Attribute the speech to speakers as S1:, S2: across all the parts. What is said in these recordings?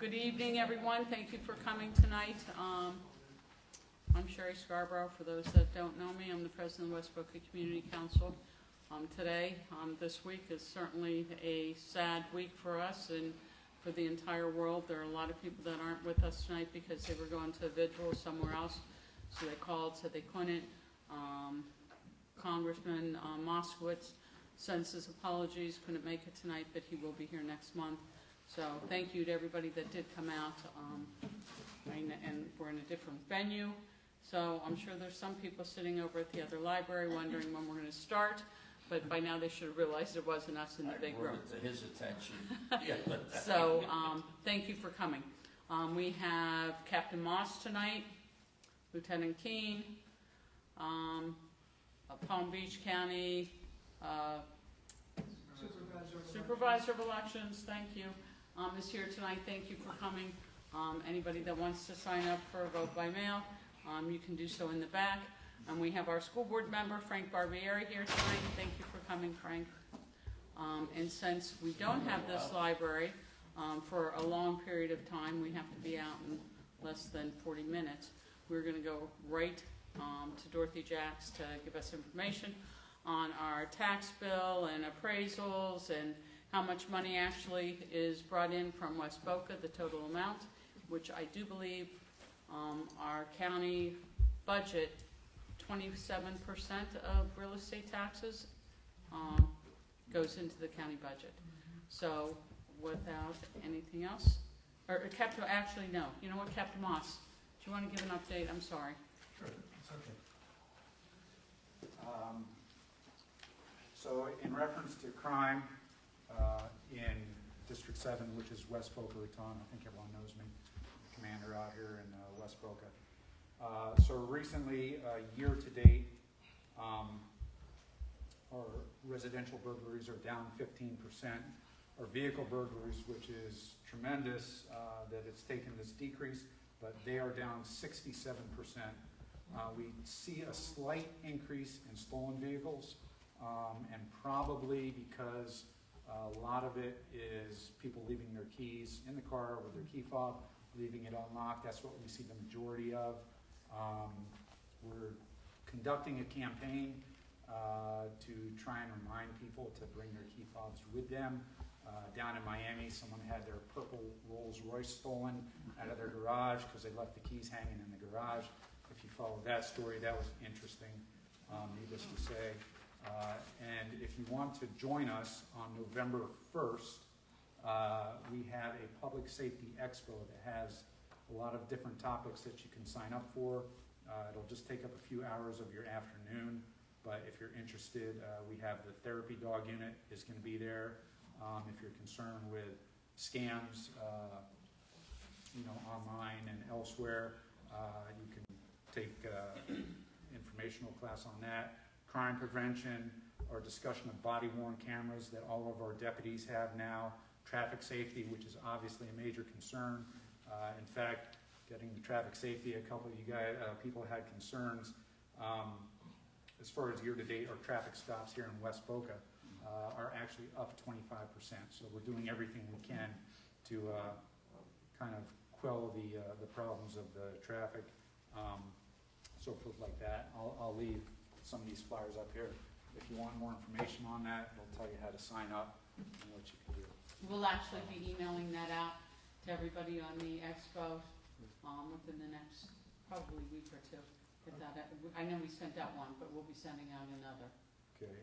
S1: Good evening, everyone. Thank you for coming tonight. I'm Sherry Scarborough. For those that don't know me, I'm the president of the West Boca Community Council. Today, this week is certainly a sad week for us and for the entire world. There are a lot of people that aren't with us tonight because they were going to a vigil somewhere else. So they called, said they couldn't. Congressman Moskowitz sends his apologies, couldn't make it tonight, but he will be here next month. So thank you to everybody that did come out. And we're in a different venue. So I'm sure there's some people sitting over at the other library wondering when we're going to start. But by now they should have realized it wasn't us in the big room.
S2: I brought it to his attention.
S1: So thank you for coming. We have Captain Moss tonight, Lieutenant Keene, Palm Beach County Supervisor of Elections, thank you, is here tonight. Thank you for coming. Anybody that wants to sign up for a vote by mail, you can do so in the back. And we have our school board member, Frank Barbieri, here tonight. Thank you for coming, Frank. And since we don't have this library for a long period of time, we have to be out in less than 40 minutes. We're going to go right to Dorothy Jacks to give us information on our tax bill and appraisals and how much money actually is brought in from West Boca, the total amount, which I do believe our county budget, 27% of real estate taxes goes into the county budget. So without anything else, or Captain, actually no, you know what, Captain Moss, do you want to give an update? I'm sorry.
S3: Sure, it's okay. So in reference to crime in District 7, which is West Boca Raton, I think everyone knows me, commander out here in West Boca. So recently, year to date, our residential burglaries are down 15%. Our vehicle burglaries, which is tremendous that it's taken this decrease, but they are down 67%. We see a slight increase in stolen vehicles, and probably because a lot of it is people leaving their keys in the car with their key fob, leaving it unlocked. That's what we see the majority of. We're conducting a campaign to try and remind people to bring their key fobs with them. Down in Miami, someone had their purple Rolls Royce stolen out of their garage because they left the keys hanging in the garage. If you follow that story, that was interesting, needless to say. And if you want to join us on November 1st, we have a public safety expo that has a lot of different topics that you can sign up for. It'll just take up a few hours of your afternoon, but if you're interested, we have the therapy dog unit is going to be there. If you're concerned with scams, online and elsewhere, you can take informational class on that. Crime prevention, or discussion of body-worn cameras that all of our deputies have now. Traffic safety, which is obviously a major concern. In fact, getting to traffic safety, a couple of you guys, people had concerns. As far as year-to-date, our traffic stops here in West Boca are actually up 25%. So we're doing everything we can to kind of quell the problems of the traffic, so forth like that. I'll leave some of these flyers up here. If you want more information on that, it'll tell you how to sign up and what you can do.
S1: We'll actually be emailing that out to everybody on the expo within the next probably week or two. I know we sent out one, but we'll be sending out another.
S3: Okay.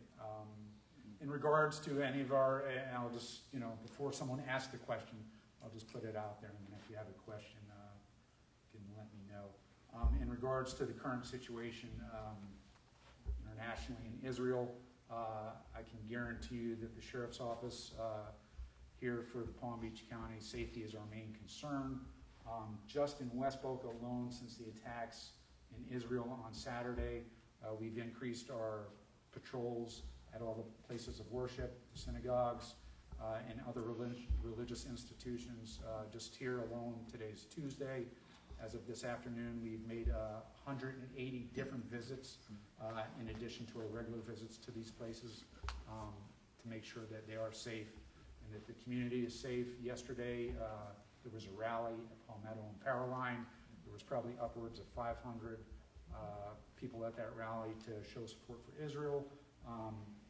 S3: In regards to any of our, and I'll just, before someone asks the question, I'll just put it out there, and then if you have a question, you can let me know. In regards to the current situation internationally in Israel, I can guarantee you that the Sheriff's Office here for the Palm Beach County, safety is our main concern. Just in West Boca alone, since the attacks in Israel on Saturday, we've increased our patrols at all the places of worship, synagogues, and other religious institutions. Just here alone, today's Tuesday. As of this afternoon, we've made 180 different visits in addition to our regular visits to these places to make sure that they are safe and that the community is safe. Yesterday, There was a rally at Palmetto and Powerline. There was probably upwards of 500 people at that rally to show support for Israel.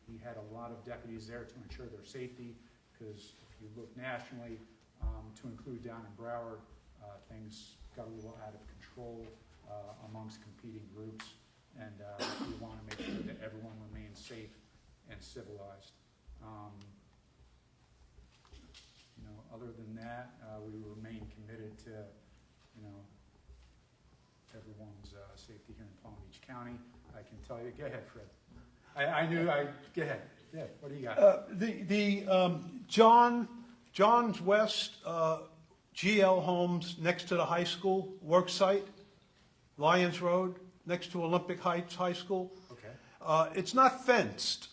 S3: We had a lot of deputies there to ensure their safety, because if you look nationally, to include down in Broward, things got a little out of control amongst competing groups, and we want to make sure that everyone remains safe and civilized. Other than that, we remain committed to, everyone's safety here in Palm Beach County. I can tell you, go ahead, Fred. Go ahead. Yeah, what do you got?
S4: John's West, GL Homes next to the high school work site, Lyons Road, next to Olympic Heights High School.
S3: Okay.
S4: It's not fenced,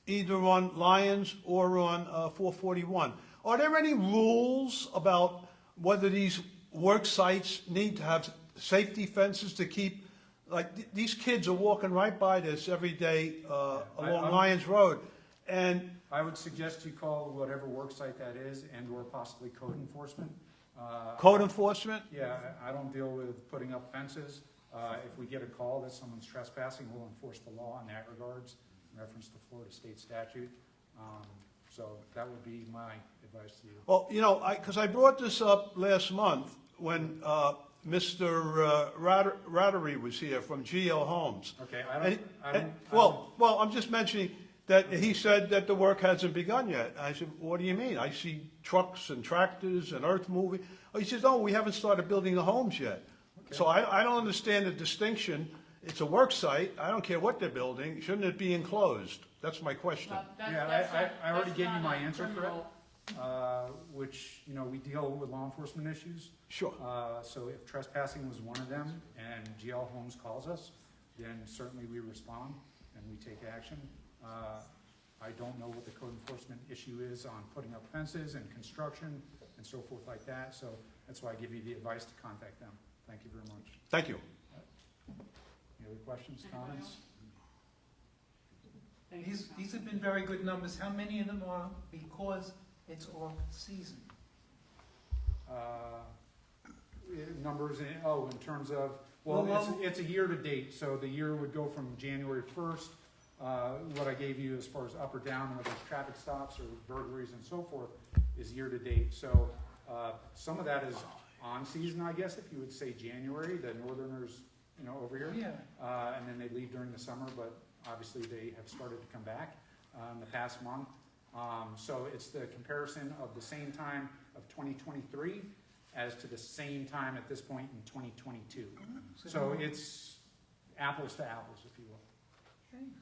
S4: either on Lyons or on 441. Are there any rules about whether these work sites need to have safety fences to keep, like, these kids are walking right by this every day along Lyons Road, and
S3: I would suggest you call whatever work site that is, and/or possibly code enforcement.
S4: code enforcement?
S3: Yeah, I don't deal with putting up fences. If we get a call that someone's trespassing, we'll enforce the law in that regards, in reference to Florida state statute. So that would be my advice to you.
S4: Well, because I brought this up last month when Mr. Rattery was here from GL Homes.
S3: Okay,
S4: Well, I'm just mentioning that he said that the work hasn't begun yet. I said, what do you mean? I see trucks and tractors and earth moving. Oh, he says, oh, we haven't started building the homes yet.
S3: Okay.
S4: So I don't understand the distinction. It's a work site. I don't care what they're building. Shouldn't it be enclosed? That's my question.
S3: I already gave you my answer for it, which, we deal with law enforcement issues.
S4: Sure.
S3: So if trespassing was one of them and GL Homes calls us, then certainly we respond and we take action. I don't know what the code enforcement issue is on putting up fences and construction and so forth like that, so that's why I give you the advice to contact them. Thank you very much.
S4: Thank you.
S3: Any other questions, comments?
S5: These have been very good numbers. How many of them are because it's off season?
S3: Numbers in terms of, it's a year to date, so the year would go from January 1st. What I gave you as far as up or down, whether it's traffic stops or burglaries and so forth, is year to date. So some of that is on season, I guess, if you would say January, the northerners, over here.
S5: Yeah.
S3: And then they leave during the summer, but obviously they have started to come back in the past month. So it's the comparison of the same time of 2023 as to the same time at this point in 2022. So it's apples to apples, if you will.
S5: Thanks.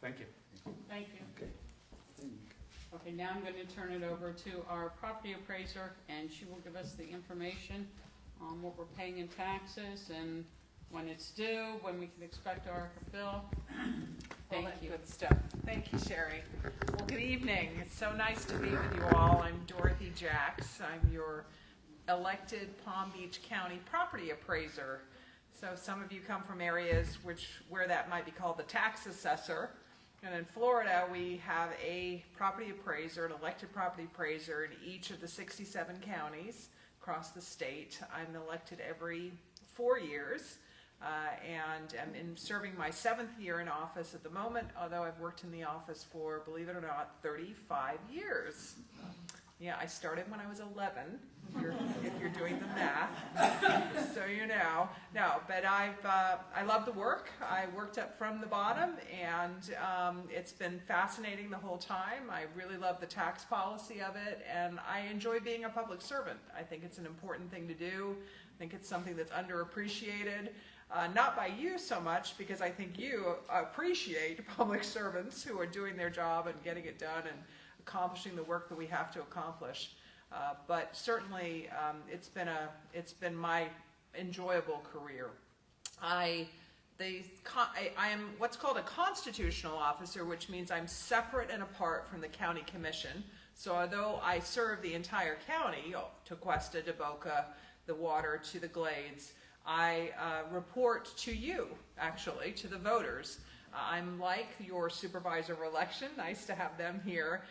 S3: Thank you.
S1: Thank you.
S3: Okay.
S1: Okay, now I'm going to turn it over to our property appraiser, and she will give us the information on what we're paying in taxes and when it's due, when we can expect our bill. Thank you.
S6: Good stuff. Thank you, Sherry. Well, good evening. It's so nice to be with you all. I'm Dorothy Jacks. I'm your elected Palm Beach County property appraiser. So some of you come from areas where that might be called the tax assessor. And in Florida, we have a property appraiser, an elected property appraiser in each of the 67 counties across the state. I'm elected every 4 years. And I'm serving my 7th year in office at the moment, although I've worked in the office for, believe it or not, 35 years. Yeah, I started when I was 11, if you're doing the math, so you know. No, but I love the work. I worked up from the bottom, and it's been fascinating the whole time. I really love the tax policy of it, and I enjoy being a public servant. I think it's an important thing to do. I think it's something that's underappreciated. Not by you so much, because I think you appreciate public servants who are doing their job and getting it done and accomplishing the work that we have to accomplish. But certainly, it's been my enjoyable career. I am what's called a constitutional officer, which means I'm separate and apart from the county commission. So although I serve the entire county, Tequesta, to Boca, the Water, to the Glades, I report to you, actually, to the voters. I'm like your supervisor of election, nice to have them here.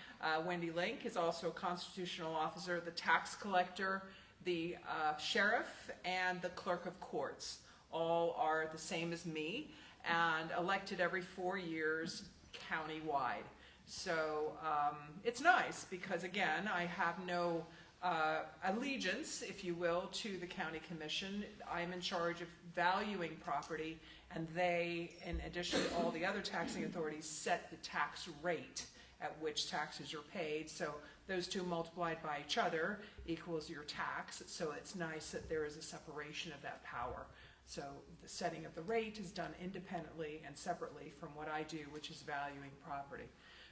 S6: Wendy Link is also a constitutional officer, the tax collector, the sheriff, and the clerk of courts. All are the same as me and elected every 4 years countywide. So it's nice because, again, I have no allegiance, if you will, to the county commission. I'm in charge of valuing property, and they, in addition to all the other taxing authorities, set the tax rate at which taxes are paid. So those two multiplied by each other equals your tax. So it's nice that there is a separation of that power. So the setting of the rate is done independently and separately from what I do, which is valuing property.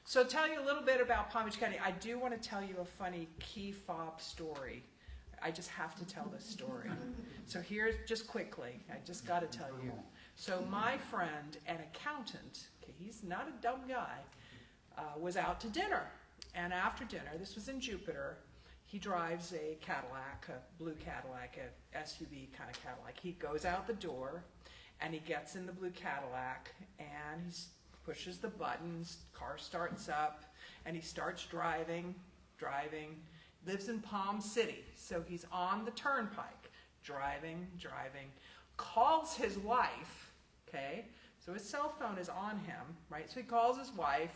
S6: So tell you a little bit about Palm Beach County. I do want to tell you a funny key fob story. I just have to tell this story. So here's, just quickly, I just got to tell you. So my friend, an accountant, okay, he's not a dumb guy, was out to dinner. And after dinner, this was in Jupiter, he drives a Cadillac, a blue Cadillac, a SUV kind of Cadillac. He goes out the door and he gets in the blue Cadillac and he pushes the buttons, car starts up, and he starts driving, lives in Palm City. So he's on the turnpike, driving, calls his wife, okay? So his cell phone is on him, right? So he calls his wife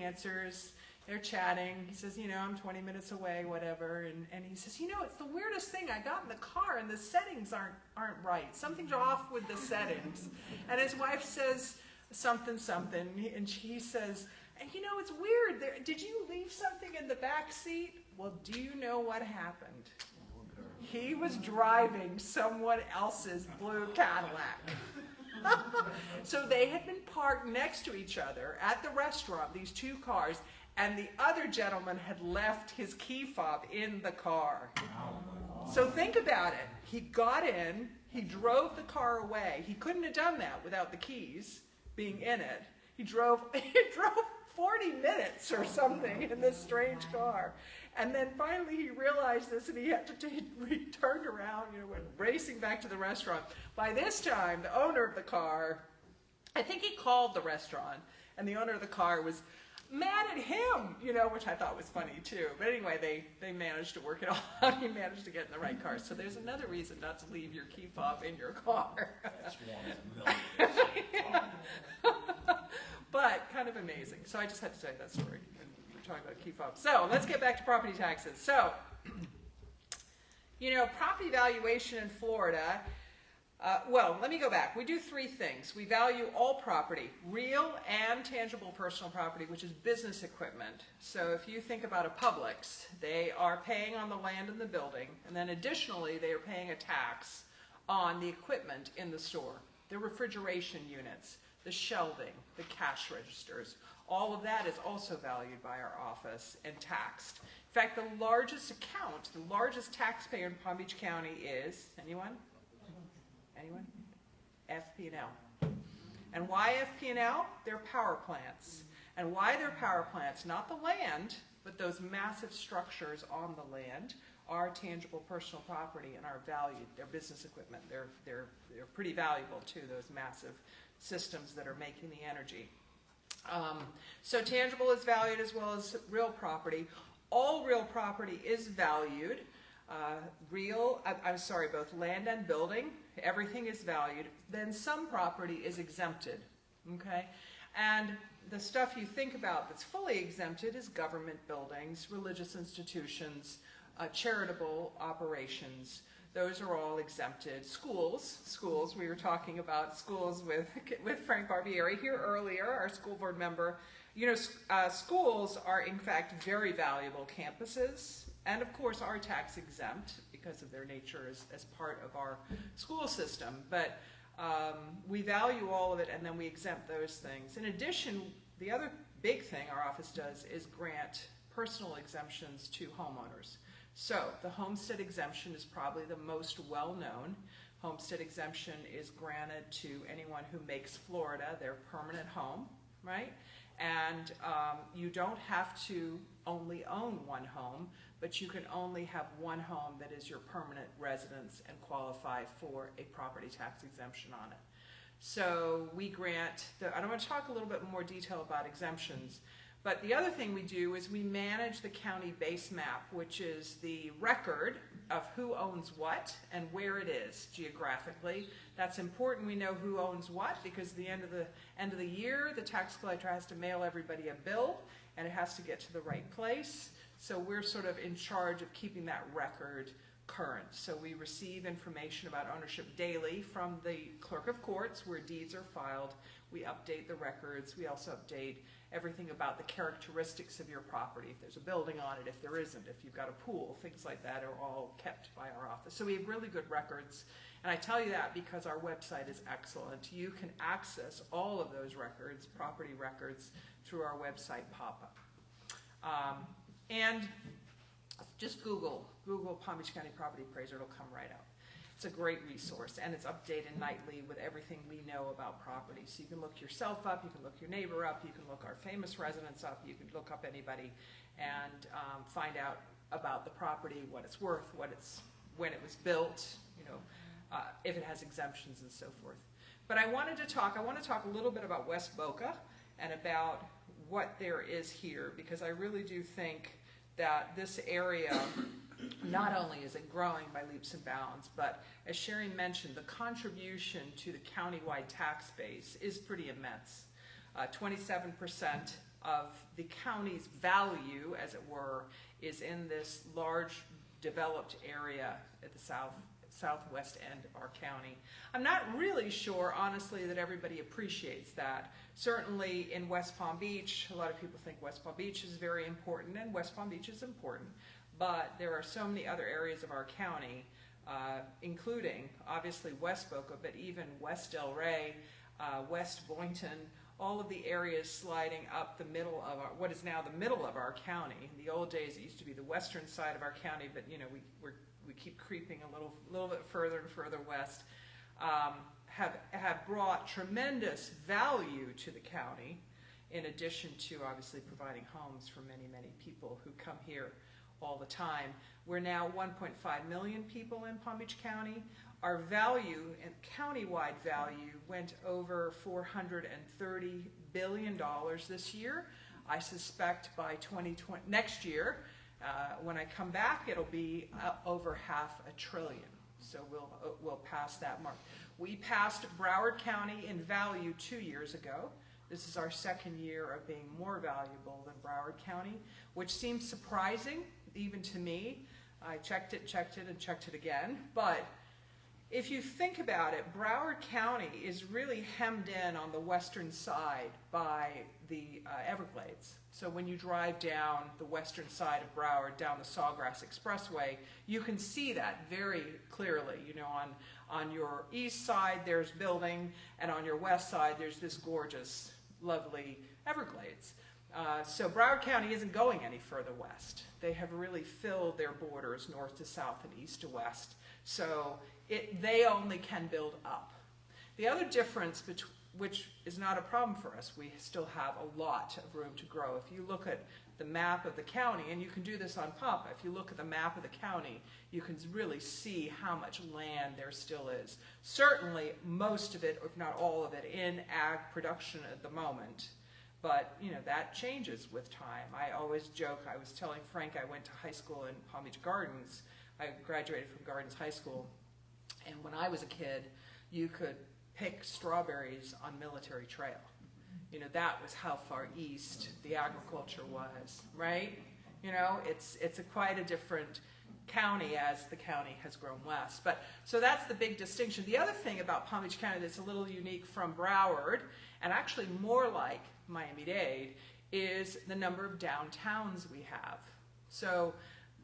S6: answers, they're chatting. He says, I'm 20 minutes away, whatever. And he says, it's the weirdest thing. I got in the car and the settings aren't right. Something's off with the settings. And his wife says something, and he says, it's weird. Did you leave something in the back seat? Well, do you know what happened? He was driving someone else's blue Cadillac. So they had been parked next to each other at the restaurant, these two cars, and the other gentleman had left his key fob in the car. So think about it. He got in, he drove the car away. He couldn't have done that without the keys being in it. He drove 40 minutes or something in this strange car. And then finally he realized this and he had to he turned around, went racing back to the restaurant. By this time, the owner of the car, I think he called the restaurant, and the owner of the car was mad at him, which I thought was funny too. But anyway, they managed to work it all out. He managed to get in the right car. So there's another reason not to leave your key fob in your car.
S2: That's one in a million.
S6: But kind of amazing. So I just had to tell you that story. We're talking about key fobs. So let's get back to property taxes. So, property valuation in Florida. Well, let me go back. We do three things. We value all property, real and tangible personal property, which is business equipment. So if you think about a Publix, they are paying on the land and the building, and then additionally they are paying a tax on the equipment in the store, the refrigeration units, the shelving, the cash registers. All of that is also valued by our office and taxed. In fact, the largest account, the largest taxpayer in Palm Beach County is, anyone? FP&L. And why FP&L? They're power plants. And why they're power plants? Not the land, but those massive structures on the land are tangible personal property and are valued. They're business equipment. They're pretty valuable too, those massive systems that are making the energy. So tangible is valued as well as real property. All real property is valued. Both land and building, everything is valued. Then some property is exempted, okay? And the stuff you think about that's fully exempted is government buildings, religious institutions, charitable operations. Those are all exempted. Schools, we were talking about schools with Frank Barbieri here earlier, our school board member. Schools are in fact very valuable campuses, and of course are tax exempt because of their nature as part of our school system. But we value all of it, and then we exempt those things. In addition, the other big thing our office does is grant personal exemptions to homeowners. So the homestead exemption is probably the most well-known. Homestead exemption is granted to anyone who makes Florida their permanent home, right? And you don't have to only own one home, but you can only have one home that is your permanent residence and qualify for a property tax exemption on it. So we grant, I don't want to talk a little bit more detail about exemptions, but the other thing we do is we manage the county base map, which is the record of who owns what and where it is geographically. That's important. We know who owns what because at the end of the year, the tax collector has to mail everybody a bill and it has to get to the right place. So we're sort of in charge of keeping that record current. So we receive information about ownership daily from the clerk of courts where deeds are filed. We update the records. We also update everything about the characteristics of your property. If there's a building on it, if there isn't, if you've got a pool, things like that are all kept by our office. So we have really good records. And I tell you that because our website is excellent. You can access all of those records, property records, through our website pop-up. And just Google Palm Beach County Property Appraiser, it'll come right up. It's a great resource, and it's updated nightly with everything we know about property. So you can look yourself up, you can look your neighbor up, you can look our famous residents up, you can look up anybody and find out about the property, what it's worth, when it was built, if it has exemptions and so forth. But I want to talk a little bit about West Boca and about what there is here, because I really do think that this area, not only is it growing by leaps and bounds, but as Sherry mentioned, the contribution to the countywide tax base is pretty immense. 27% of the county's value, as it were, is in this large developed area at the southwest end of our county. I'm not really sure, honestly, that everybody appreciates that. Certainly in West Palm Beach, a lot of people think West Palm Beach is very important, and West Palm Beach is important. But there are so many other areas of our county, including obviously West Boca, but even West Del Rey, West Boynton, all of the areas sliding up the middle of what is now the middle of our county. In the old days, it used to be the western side of our county, but we keep creeping a little bit further and further west. Have brought tremendous value to the county, in addition to obviously providing homes for many, many people who come here all the time. We're now 1.5 million people in Palm Beach County. Our value, and countywide value, went over $430 billion this year. I suspect by 2020, next year, when I come back, it'll be over $500 billion. So we'll pass that mark. We passed Broward County in value 2 years ago. This is our second year of being more valuable than Broward County, which seems surprising even to me. I checked it, and checked it again. But if you think about it, Broward County is really hemmed in on the western side by the Everglades. So when you drive down the western side of Broward, down the Sawgrass Expressway, you can see that very clearly. On your east side, there's building, and on your west side, there's this gorgeous, lovely Everglades. So Broward County isn't going any further west. They have really filled their borders north to south and east to west. So they only can build up. The other difference, which is not a problem for us, we still have a lot of room to grow. If you look at the map of the county, and you can do this on PAPA, if you look at the map of the county, you can really see how much land there still is. Certainly most of it, if not all of it, in ag production at the moment. But, that changes with time. I always joke, I was telling Frank I went to high school in Palm Beach Gardens. I graduated from Gardens High School. And when I was a kid, you could pick strawberries on Military Trail. That was how far east the agriculture was, right? It's quite a different county as the county has grown west. So that's the big distinction. The other thing about Palm Beach County that's a little unique from Broward, and actually more like Miami-Dade, is the number of downtowns we have. So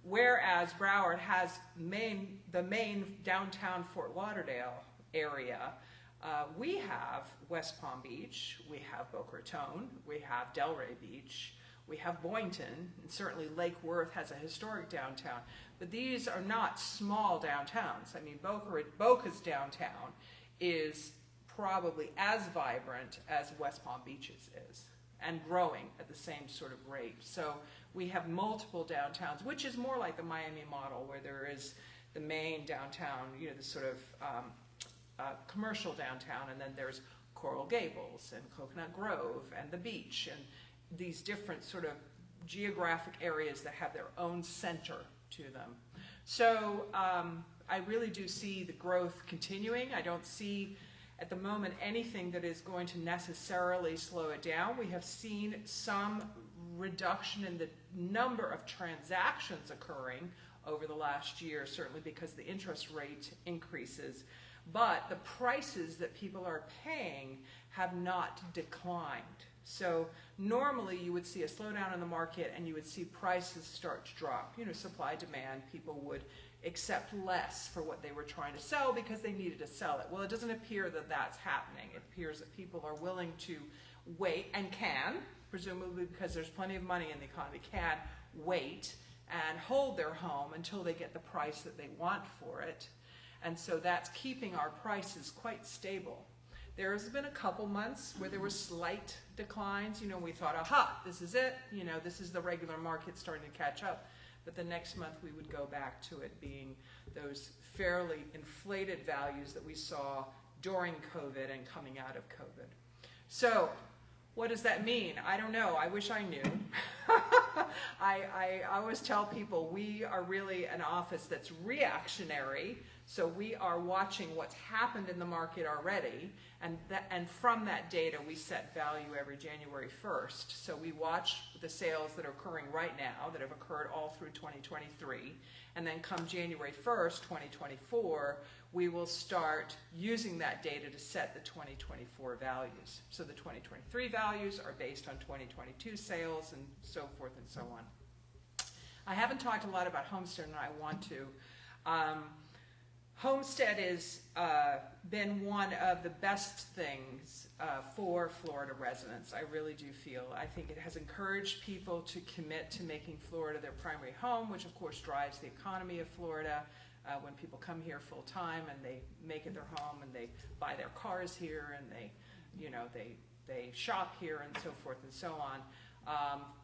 S6: whereas Broward has the main downtown Fort Lauderdale area, we have West Palm Beach, we have Boca Raton, we have Delray Beach, we have Boynton, and certainly Lake Worth has a historic downtown. But these are not small downtowns. I mean, Boca's downtown is probably as vibrant as West Palm Beach's is, and growing at the same sort of rate. So we have multiple downtowns, which is more like the Miami model, where there is the main downtown, the sort of commercial downtown, and then there's Coral Gables and Coconut Grove and the beach and these different sort of geographic areas that have their own center to them. So I really do see the growth continuing. I don't see at the moment anything that is going to necessarily slow it down. We have seen some reduction in the number of transactions occurring over the last year, certainly because the interest rate increases. But the prices that people are paying have not declined. So normally you would see a slowdown in the market and you would see prices start to drop. You know, supply, demand, people would accept less for what they were trying to sell because they needed to sell it. Well, it doesn't appear that that's happening. It appears that people are willing to wait and can, presumably because there's plenty of money in the economy, can wait and hold their home until they get the price that they want for it. And so that's keeping our prices quite stable. There's been a couple months where there were slight declines. You know, we thought, aha, this is it. You know, this is the regular market starting to catch up. But the next month we would go back to it being those fairly inflated values that we saw during COVID and coming out of COVID. So what does that mean? I don't know. I wish I knew. I always tell people we are really an office that's reactionary. So we are watching what's happened in the market already, and from that data we set value every January 1st. So we watch the sales that are occurring right now, that have occurred all through 2023, and then come January 1st, 2024, we will start using that data to set the 2024 values. So the 2023 values are based on 2022 sales and so forth and so on. I haven't talked a lot about Homestead, and I want to. Homestead has been one of the best things for Florida residents. I really do feel. I think it has encouraged people to commit to making Florida their primary home, which of course drives the economy of Florida. When people come here full time and they make it their home and they buy their cars here and they shop here and so forth and so on.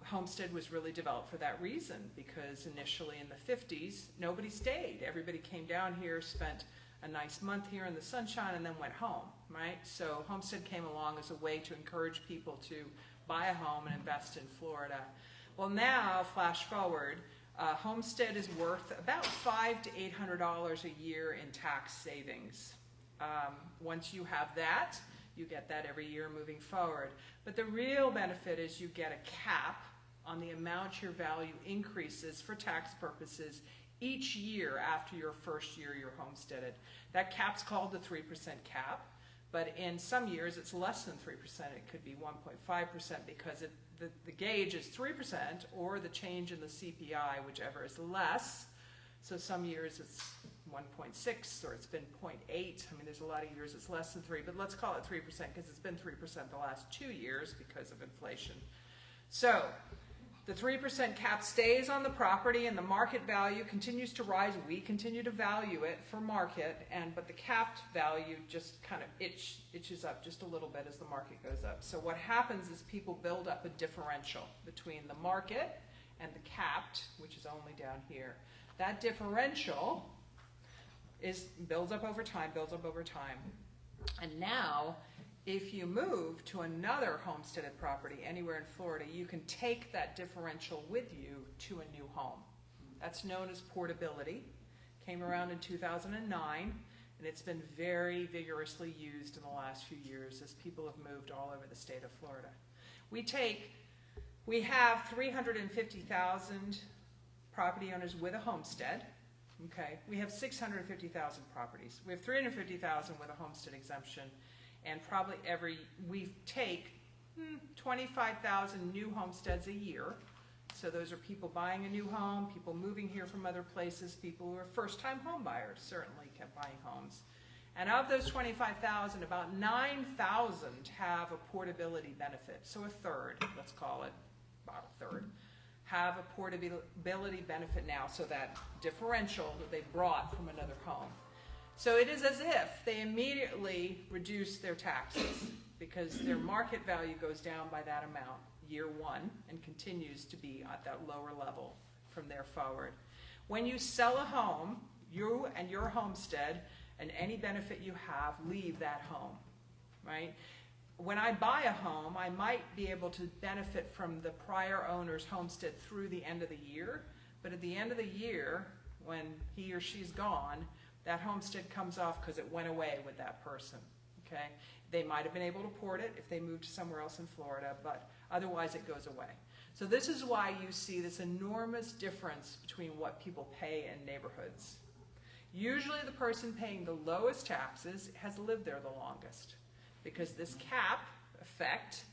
S6: Homestead was really developed for that reason, because initially in the 50s, nobody stayed. Everybody came down here, spent a nice month here in the sunshine, and then went home, right? So Homestead came along as a way to encourage people to buy a home and invest in Florida. Well, now, flash forward, Homestead is worth about $500 to $800 a year in tax savings. Once you have that, you get that every year moving forward. But the real benefit is you get a cap on the amount your value increases for tax purposes each year after your first year you're homesteaded. That cap's called the 3% cap, but in some years it's less than 3%. It could be 1.5% because the gauge is 3% or the change in the CPI, whichever is less. So some years it's 1.6 or it's been 0.8. I mean, there's a lot of years it's less than 3, but let's call it 3% because it's been 3% the last 2 years because of inflation. So the 3% cap stays on the property and the market value continues to rise. We continue to value it for market, but the capped value just kind of itches up just a little bit as the market goes up. So what happens is people build up a differential between the market and the capped, which is only down here. That differential builds up over time. And now, if you move to another homesteaded property anywhere in Florida, you can take that differential with you to a new home. That's known as portability. Came around in 2009, and it's been very vigorously used in the last few years as people have moved all over the state of Florida. We have 350,000 property owners with a homestead. Okay, we have 650,000 properties. We have 350,000 with a homestead exemption, and probably we take 25,000 new homesteads a year. So those are people buying a new home, people moving here from other places, people who are first-time home buyers certainly kept buying homes. And of those 25,000, about 9,000 have a portability benefit. So a third, let's call it about a third, have a portability benefit now, so that differential that they brought from another home. So it is as if they immediately reduce their taxes because their market value goes down by that amount year one and continues to be at that lower level from there forward. When you sell a home, you and your homestead and any benefit you have, leave that home, right? When I buy a home, I might be able to benefit from the prior owner's homestead through the end of the year, but at the end of the year, when he or she's gone, that homestead comes off because it went away with that person, okay? They might have been able to port it if they moved somewhere else in Florida, but otherwise it goes away. So this is why you see this enormous difference between what people pay in neighborhoods. Usually the person paying the lowest taxes has lived there the longest, because this cap effect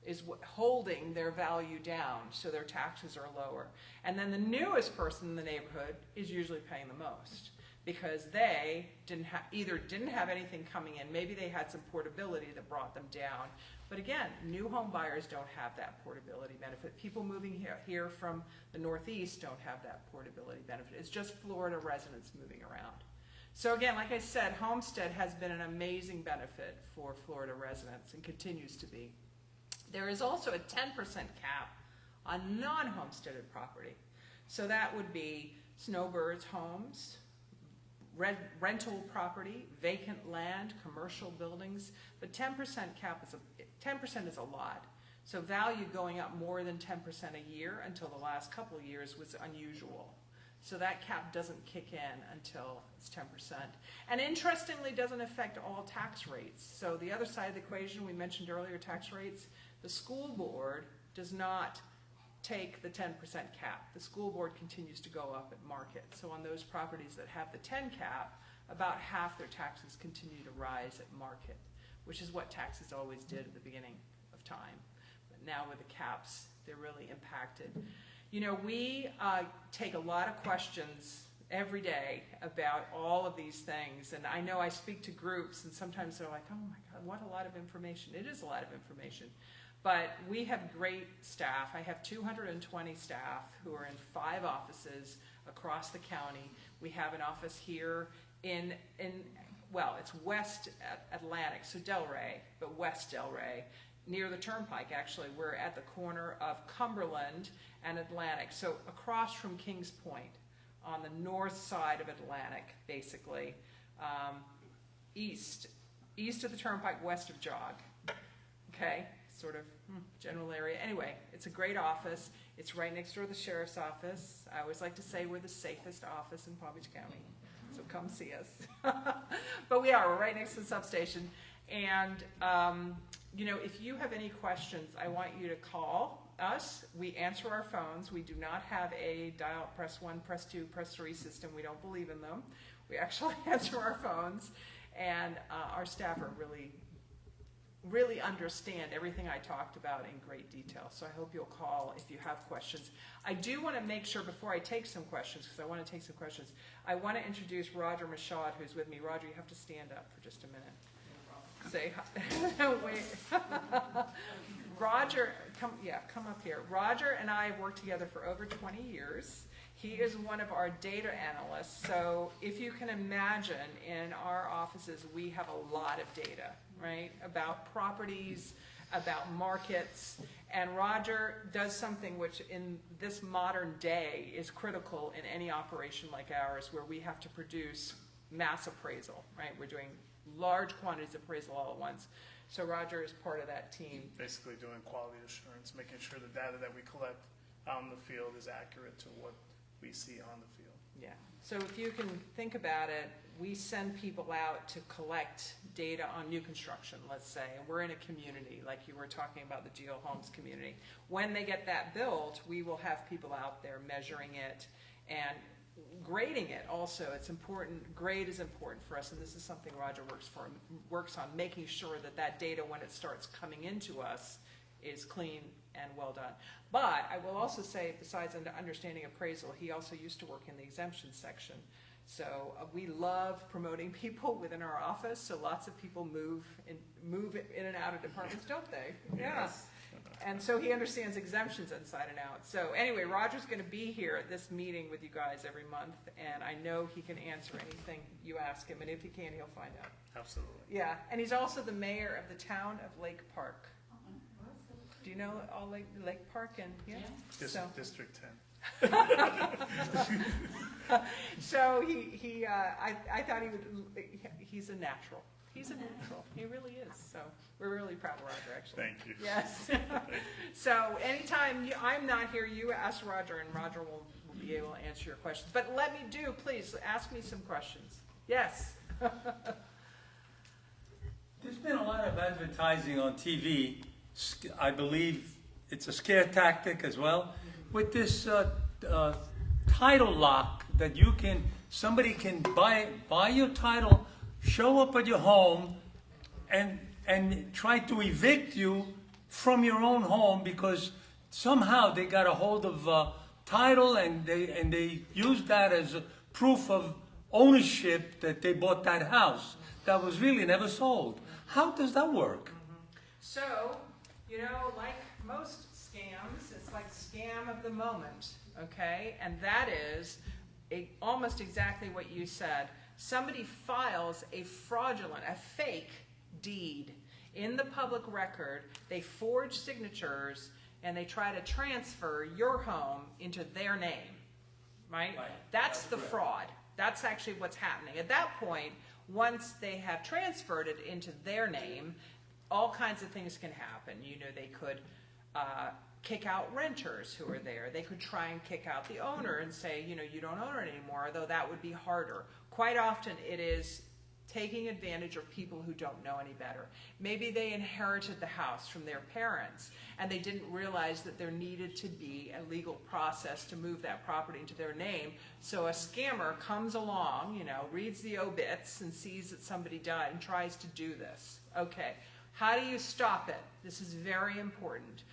S6: is holding their value down, so their taxes are lower. And then the newest person in the neighborhood is usually paying the most, because they either didn't have anything coming in, maybe they had some portability that brought them down. But again, new home buyers don't have that portability benefit. People moving here from the Northeast don't have that portability benefit. It's just Florida residents moving around. So again, like I said, homestead has been an amazing benefit for Florida residents and continues to be. There is also a 10% cap on non-homesteaded property. So that would be snowbirds homes, rental property, vacant land, commercial buildings. But 10% cap is 10% is a lot. So value going up more than 10% a year until the last couple of years was unusual. So that cap doesn't kick in until it's 10%. And interestingly, doesn't affect all tax rates. So the other side of the equation, we mentioned earlier, tax rates, the school board does not take the 10% cap. The school board continues to go up at market. So on those properties that have the 10 cap, about half their taxes continue to rise at market, which is what taxes always did at the beginning of time. But now with the caps, they're really impacted. You know, we take a lot of questions every day about all of these things, and I know I speak to groups, and sometimes they're like, oh my God, what a lot of information. It is a lot of information. But we have great staff. I have 220 staff who are in 5 offices across the county. We have an office here well, it's West Atlantic, so Delray, but West Delray, near the Turnpike, actually. We're at the corner of Cumberland and Atlantic, so across from Kings Point, on the north side of Atlantic, basically, east of the Turnpike, west of Jog, okay? Sort of general area. Anyway, it's a great office. It's right next door to the sheriff's office. I always like to say we're the safest office in Palm Beach County, so come see us. But we're right next to the substation. And, you know, if you have any questions, I want you to call us. We answer our phones. We do not have a dial, press 1, press 2, press 3 system. We don't believe in them. We actually answer our phones. And our staff are really understand everything I talked about in great detail. So I hope you'll call if you have questions. I do want to make sure before I take some questions, because I want to take some questions, I want to introduce Roger Michaud, who's with me. Roger, you have to stand up for just a minute. Say hi. Wait. Roger, come up here. Roger and I have worked together for over 20 years. He is one of our data analysts. So if you can imagine, in our offices, we have a lot of data, right? About properties, about markets. And Roger does something which in this modern day is critical in any operation like ours, where we have to produce mass appraisal, right? We're doing large quantities of appraisal all at once. So Roger is part of that team.
S7: Basically doing quality assurance, making sure the data that we collect out in the field is accurate to what we see on the field.
S6: Yeah. So if you can think about it, we send people out to collect data on new construction, let's say, and we're in a community, like you were talking about the Geo Homes community. When they get that built, we will have people out there measuring it and grading it also. It's important. Grade is important for us, and this is something Roger works on, making sure that that data, when it starts coming into us, is clean and well done. But I will also say, besides understanding appraisal, he also used to work in the exemption section. So we love promoting people within our office. So lots of people move in and out of departments, don't they? Yeah.
S7: Yes.
S6: And so he understands exemptions inside and out. So anyway, Roger's going to be here at this meeting with you guys every month, and I know he can answer anything you ask him, and if he can't, he'll find out.
S7: Absolutely.
S6: Yeah, and he's also the mayor of the town of Lake Park. Do you know all Lake Park? And yeah.
S7: District 10.
S6: So I thought he's a natural. He's a natural. He really is. So we're really proud of Roger, actually.
S7: Thank you.
S6: Yes. So anytime I'm not here, you ask Roger, and Roger will be able to answer your questions. But let me please ask me some questions. Yes.
S8: There's been a lot of advertising on TV. I believe it's a scare tactic as well. With this title lock that somebody can buy your title, show up at your home, and try to evict you from your own home because somehow they got a hold of title and they use that as a proof of ownership that they bought that house that was really never sold. How does that work?
S6: So, like most scams, it's like scam of the moment, okay? And that is almost exactly what you said. Somebody files a fake deed in the public record. They forge signatures and they try to transfer your home into their name, right? That's the fraud. That's actually what's happening. At that point, once they have transferred it into their name, all kinds of things can happen. They could kick out renters who are there. They could try and kick out the owner and say, you don't own it anymore, though that would be harder. Quite often it is taking advantage of people who don't know any better. Maybe they inherited the house from their parents and they didn't realize that there needed to be a legal process to move that property into their name. So a scammer comes along, reads the obits and sees that somebody died and tries to do this. Okay, how do you stop it? This is very important.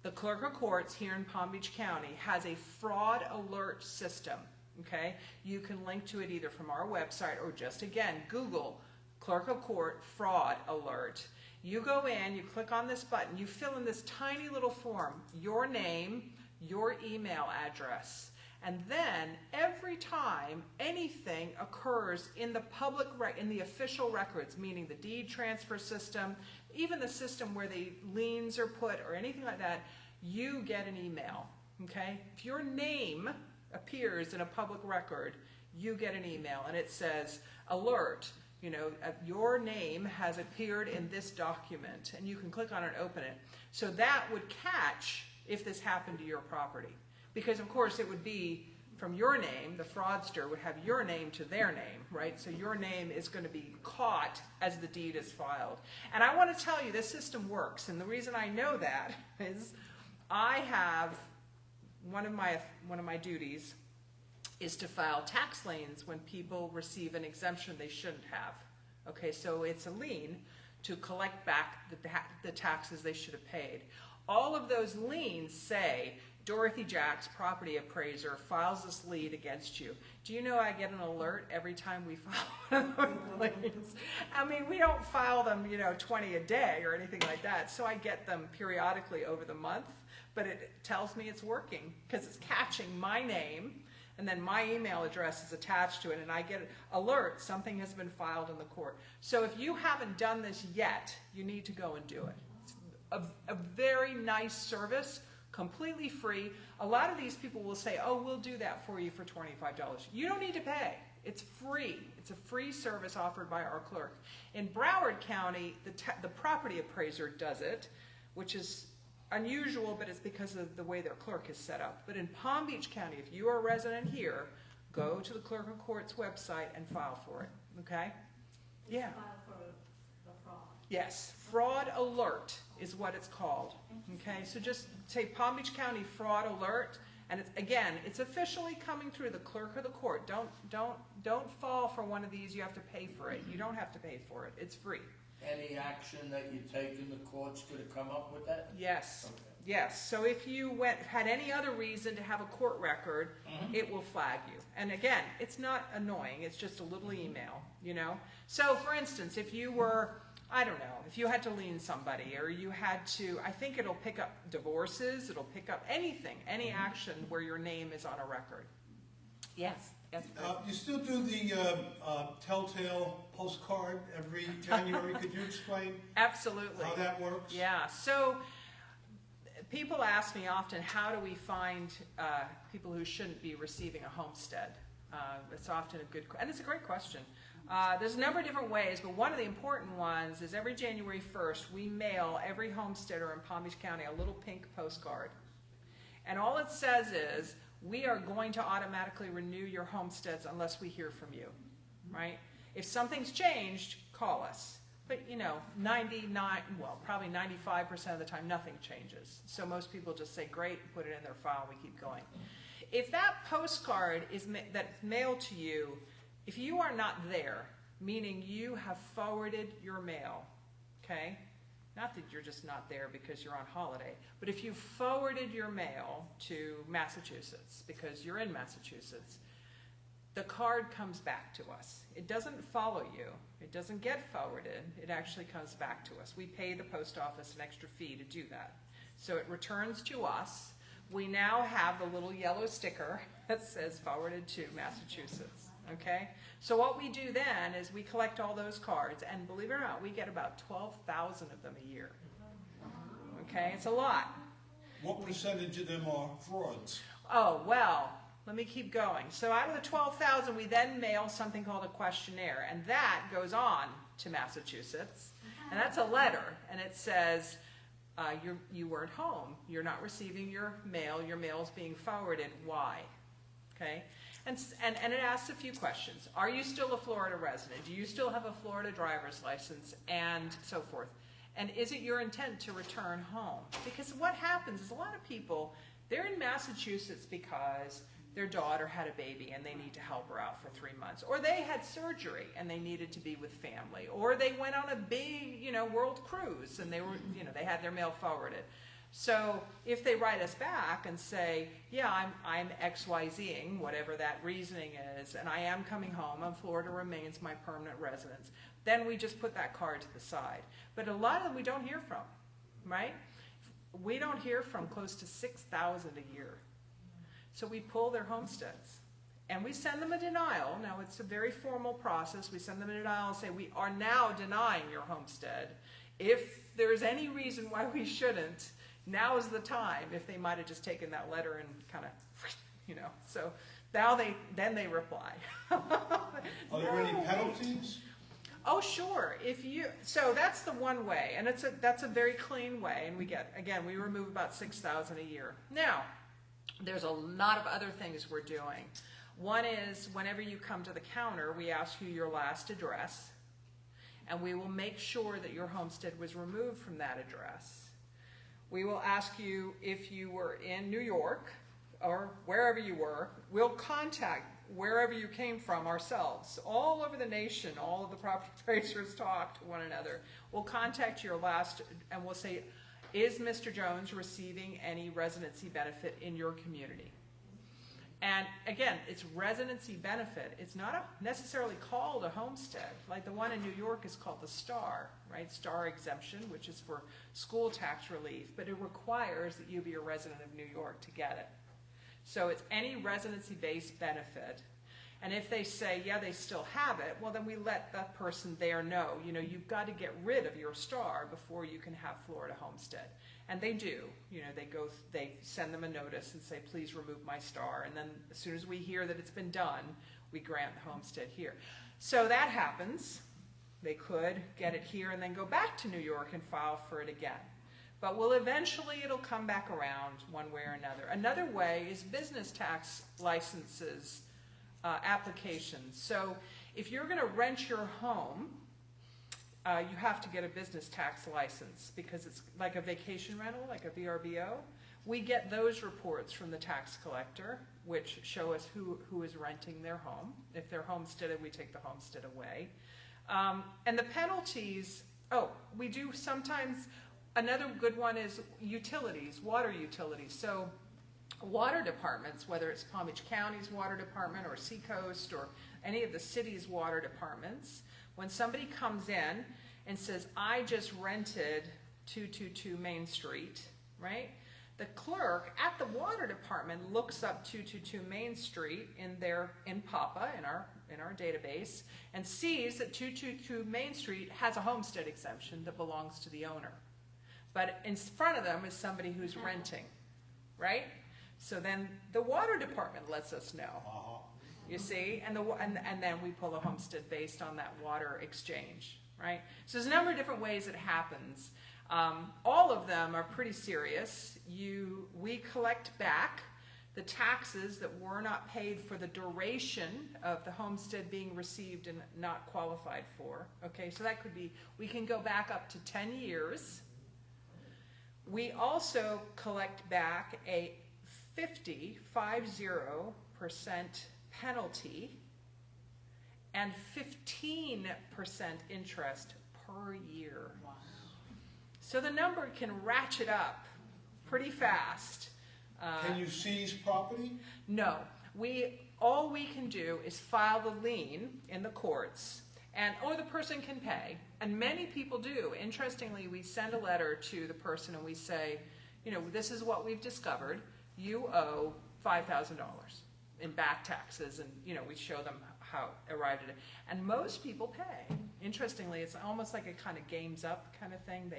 S6: The Clerk of Courts here in Palm Beach County has a fraud alert system. Okay, you can link to it either from our website or just again Google Clerk of Court fraud alert. You go in, you click on this button, you fill in this tiny little form, your name, your email address, and then every time anything occurs in the in the official records, meaning the deed transfer system, even the system where the liens are put or anything like that, you get an email. Okay, if your name appears in a public record, you get an email and it says, alert, your name has appeared in this document, and you can click on it and open it. So that would catch if this happened to your property. Because of course it would be from your name, the fraudster would have your name to their name, right? So your name is going to be caught as the deed is filed. And I want to tell you, this system works, and the reason I know that is I have one of my duties is to file tax liens when people receive an exemption they shouldn't have. Okay, so it's a lien to collect back the taxes they should have paid. All of those liens say, Dorothy Jacks, property appraiser, files this lien against you. Do you know I get an alert every time we file one of those liens? I mean, we don't file them, 20 a day or anything like that, so I get them periodically over the month. But it tells me it's working because it's catching my name, and then my email address is attached to it, and I get an alert, something has been filed in the court. So if you haven't done this yet, you need to go and do it. It's a very nice service, completely free. A lot of these people will say, oh, we'll do that for you for $25. You don't need to pay. It's free. It's a free service offered by our clerk. In Broward County, the property appraiser does it, which is unusual, but it's because of the way their clerk is set up. But in Palm Beach County, if you are a resident here, go to the Clerk of Court's website and file for it, okay? Yeah.
S9: File for the fraud.
S6: Yes, fraud alert is what it's called, okay? So just say Palm Beach County fraud alert, and it's officially coming through the Clerk of the Court. Don't fall for one of these, you have to pay for it. You don't have to pay for it, it's free.
S2: Any action that you take in the court's gonna come up with that?
S6: Yes.
S2: Okay.
S6: Yes. So if you had any other reason to have a court record, it will flag you. And again, it's not annoying. It's just a little email, So for instance, if you were, I don't know, if you had to lien somebody, or you had to, I think it'll pick up divorces, it'll pick up anything, any action where your name is on a record. Yes. Yes.
S4: You still do the telltale postcard every January. Could you explain
S6: Absolutely.
S4: how that works?
S6: Yeah. So people ask me often, how do we find people who shouldn't be receiving a homestead? It's often a good, and it's a great question. There's a number of different ways, but one of the important ones is every January 1st, we mail every homesteader in Palm Beach County a little pink postcard. And all it says is, we are going to automatically renew your homesteads unless we hear from you, right? If something's changed, call us. But, you know, probably 95% of the time, nothing changes. So most people just say, great, put it in their file, we keep going. If that postcard that's mailed to you, if you are not there, meaning you have forwarded your mail, okay? Not that you're just not there because you're on holiday, but if you forwarded your mail to Massachusetts because you're in Massachusetts, the card comes back to us. It doesn't follow you. It doesn't get forwarded. It actually comes back to us. We pay the post office an extra fee to do that. So it returns to us. We now have the little yellow sticker that says forwarded to Massachusetts, okay? So what we do then is we collect all those cards, and believe it or not, we get about 12,000 of them a year, okay? It's a lot.
S4: What percentage of them are frauds?
S6: Oh, well, let me keep going. So out of the 12,000, we then mail something called a questionnaire, and that goes on to Massachusetts, and that's a letter, and it says, you weren't home, you're not receiving your mail's being forwarded, why? Okay? And it asks a few questions. Are you still a Florida resident? Do you still have a Florida driver's license? And so forth. And is it your intent to return home? Because what happens is a lot of people, they're in Massachusetts because their daughter had a baby and they need to help her out for 3 months. Or they had surgery and they needed to be with family. Or they went on a big, world cruise and they were, they had their mail forwarded. So if they write us back and say, yeah, I'm XYZing, whatever that reasoning is, and I am coming home, and Florida remains my permanent residence, then we just put that card to the side. But a lot of them we don't hear from, right? We don't hear from close to 6,000 a year. So we pull their homesteads. And we send them a denial. Now, it's a very formal process. We send them a denial and say, we are now denying your homestead. If there's any reason why we shouldn't, now is the time, if they might have just taken that letter and kind of, So now then they reply.
S4: Are there any penalties?
S6: Oh, sure. So that's the one way, and that's a very clean way, and we remove about 6,000 a year. Now, there's a lot of other things we're doing. One is, whenever you come to the counter, we ask you your last address, and we will make sure that your homestead was removed from that address. We will ask you if you were in New York, or wherever you were. We'll contact wherever you came from ourselves. All over the nation, all of the property appraisers talk to one another. We'll contact your last, and we'll say, is Mr. Jones receiving any residency benefit in your community? And again, it's residency benefit. It's not necessarily called a homestead. Like the one in New York is called the STAR, right? STAR exemption, which is for school tax relief, but it requires that you be a resident of New York to get it. So it's any residency-based benefit. And if they say, yeah, they still have it, well, then we let that person there know, you've got to get rid of your STAR before you can have Florida homestead. And they do. They send them a notice and say, please remove my STAR. And then as soon as we hear that it's been done, we grant the homestead here. So that happens. They could get it here and then go back to New York and file for it again. But it'll come back around one way or another. Another way is business tax licenses applications. So if you're going to rent your home, you have to get a business tax license because it's like a vacation rental, like a VRBO. We get those reports from the tax collector, which show us who is renting their home. If they're homesteaded, we take the homestead away. And the penalties, we do sometimes, another good one is utilities, water utilities. So water departments, whether it's Palm Beach County's water department or Seacoast or any of the city's water departments, when somebody comes in and says, I just rented 222 Main Street, right? The clerk at the water department looks up 222 Main Street in PAPA, in our database, and sees that 222 Main Street has a homestead exemption that belongs to the owner. But in front of them is somebody who's renting, right? So then the water department lets us know. you see? And then we pull a homestead based on that water exchange, right? So there's a number of different ways it happens. All of them are pretty serious. We collect back the taxes that were not paid for the duration of the homestead being received and not qualified for. Okay, so that could be, we can go back up to 10 years. We also collect back a 50% penalty and 15% interest per year.
S1: Wow.
S6: So the number can ratchet up pretty fast.
S4: Can you seize property?
S6: No, all we can do is file the lien in the courts, or the person can pay, and many people do. Interestingly, we send a letter to the person and we say, this is what we've discovered. You owe $5,000 in back taxes, and we show them how arrived at it. And most people pay. Interestingly, it's almost like a kind of games up kind of thing.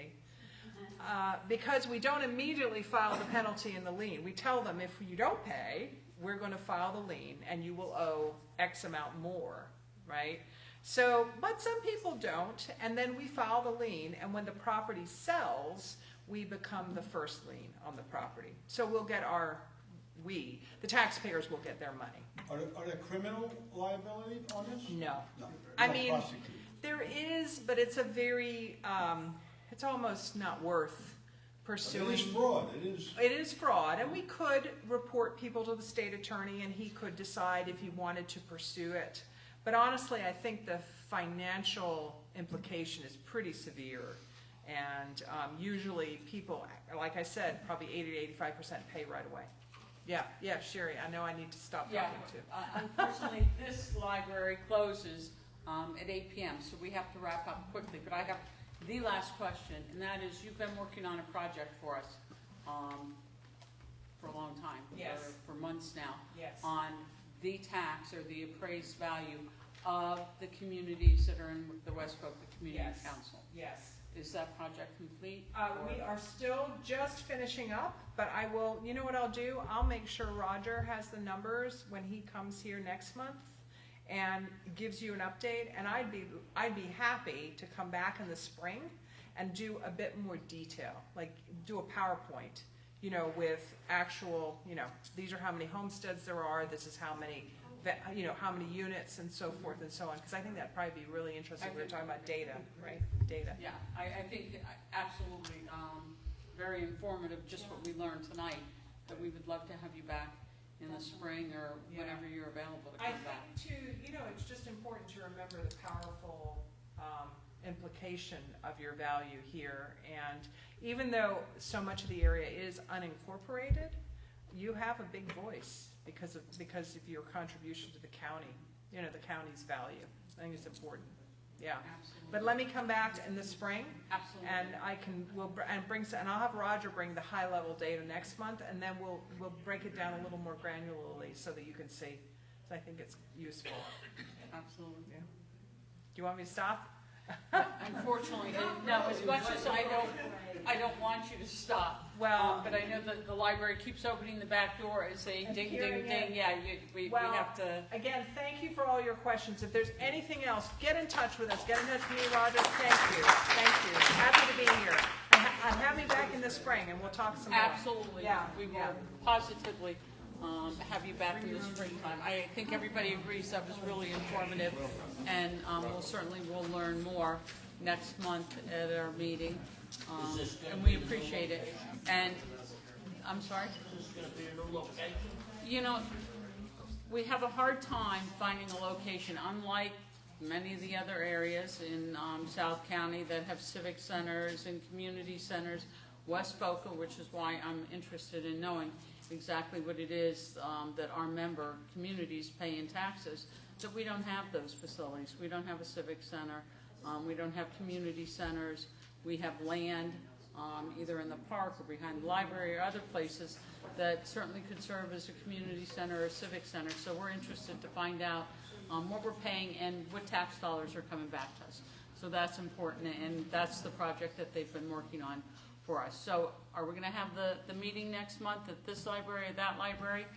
S6: Because we don't immediately file the penalty in the lien. We tell them, if you don't pay, we're going to file the lien and you will owe X amount more, right? So, but some people don't, and then we file the lien, and when the property sells, we become the first lien on the property. So we'll get the taxpayers will get their money.
S4: Are there criminal liability on this?
S6: No.
S4: No.
S6: I
S4: Not
S6: mean,
S4: prosecuted.
S6: there is, but it's a very, it's almost not worth pursuing.
S4: It is fraud, it is.
S6: It is fraud, and we could report people to the state attorney, and he could decide if he wanted to pursue it. But honestly, I think the financial implication is pretty severe. And usually people, like I said, probably 80 to 85% pay right away. Yeah, Sherry, I know I need to stop talking too.
S1: Unfortunately, this library closes at 8 p.m., so we have to wrap up quickly. But I have the last question, and that is, you've been working on a project for us for a long time,
S6: Yes.
S1: for months now,
S6: Yes.
S1: on the tax or the appraised value of the communities that are in the West Boca Community
S6: Yes.
S1: Council.
S6: Yes.
S1: Is that project complete?
S6: We are still just finishing up, but I will, you know what I'll do? I'll make sure Roger has the numbers when he comes here next month and gives you an update, and I'd be happy to come back in the spring and do a bit more detail, like do a PowerPoint, with actual, these are how many homesteads there are, this is how many, how many units and so forth and so on, because I think that'd probably be really interesting. We're talking about data, right? Data.
S1: Yeah, I think absolutely very informative, just what we learned tonight, that we would love to have you back in the spring or whenever you're available to
S6: I
S1: come back.
S6: think too, it's just important to remember the powerful implication of your value here. And even though so much of the area is unincorporated, you have a big voice because of your contribution to the county, the county's value. I think it's important. Yeah.
S1: Absolutely.
S6: But let me come back in the spring.
S1: Absolutely.
S6: And I'll have Roger bring the high level data next month, and then we'll break it down a little more granularly so that you can see. So I think it's useful.
S1: Absolutely.
S6: Yeah. Do you want me to stop?
S1: Unfortunately, no, as much as I don't want you to stop.
S6: Well,
S1: but I know that the library keeps opening the back door and saying ding, ding, ding. Yeah, we have to.
S6: Again, thank you for all your questions. If there's anything else, get in touch with us. Get in touch with me, Roger. Thank you. Happy to be here. And have me back in the spring, and we'll talk some more.
S1: Absolutely.
S6: Yeah.
S1: We will positively have you back in the springtime. I think everybody agrees that was really informative, and we'll learn more next month at our meeting, and we appreciate it. And I'm sorry?
S2: Is this gonna be a new location?
S1: We have a hard time finding a location, unlike many of the other areas in South County that have civic centers and community centers. West Boca, which is why I'm interested in knowing exactly what it is that our member communities pay in taxes, that we don't have those facilities. We don't have a civic center. We don't have community centers. We have land either in the park or behind the library or other places that certainly could serve as a community center or a civic center. So we're interested to find out what we're paying and what tax dollars are coming back to us. So that's important, and that's the project that they've been working on for us. So are we going to have the meeting next month at this library or that library?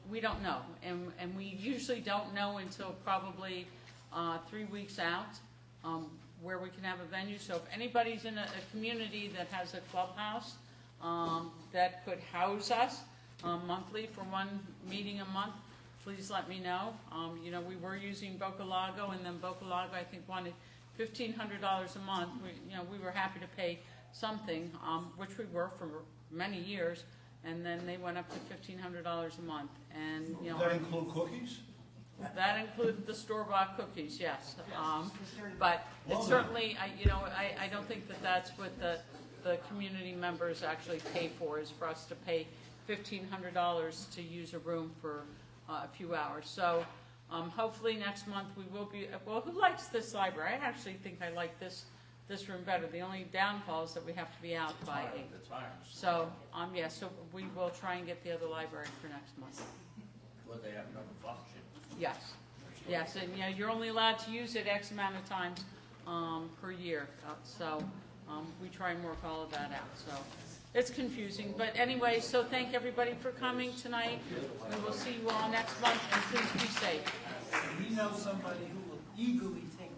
S1: We don't know, and we usually don't know until probably 3 weeks out where we can have a venue. So if anybody's in a community that has a clubhouse that could house us monthly for one meeting a month, please let me know. You know, we were using Boca Lago, and then Boca Lago, I think, wanted $1,500 a month. We were happy to pay something, which we were for many years, and then they went up to $1,500 a month. And
S4: Does that include cookies?
S1: that included the store-bought cookies, yes. But it's certainly, I don't think that that's what the community members actually pay for, is for us to pay $1,500 to use a room for a few hours. So hopefully next month we will be, well, who likes this library? I actually think I like this room better. The only downfall is that we have to be out by 8.
S2: The times.
S1: So, so we will try and get the other library for next month.
S2: Will they have another function?
S1: Yes, and you're only allowed to use it X amount of times per year. So we try and work all of that out. So it's confusing, but anyway, so thank everybody for coming tonight. We will see you all next month, and please be safe.
S5: We know somebody who will eagerly take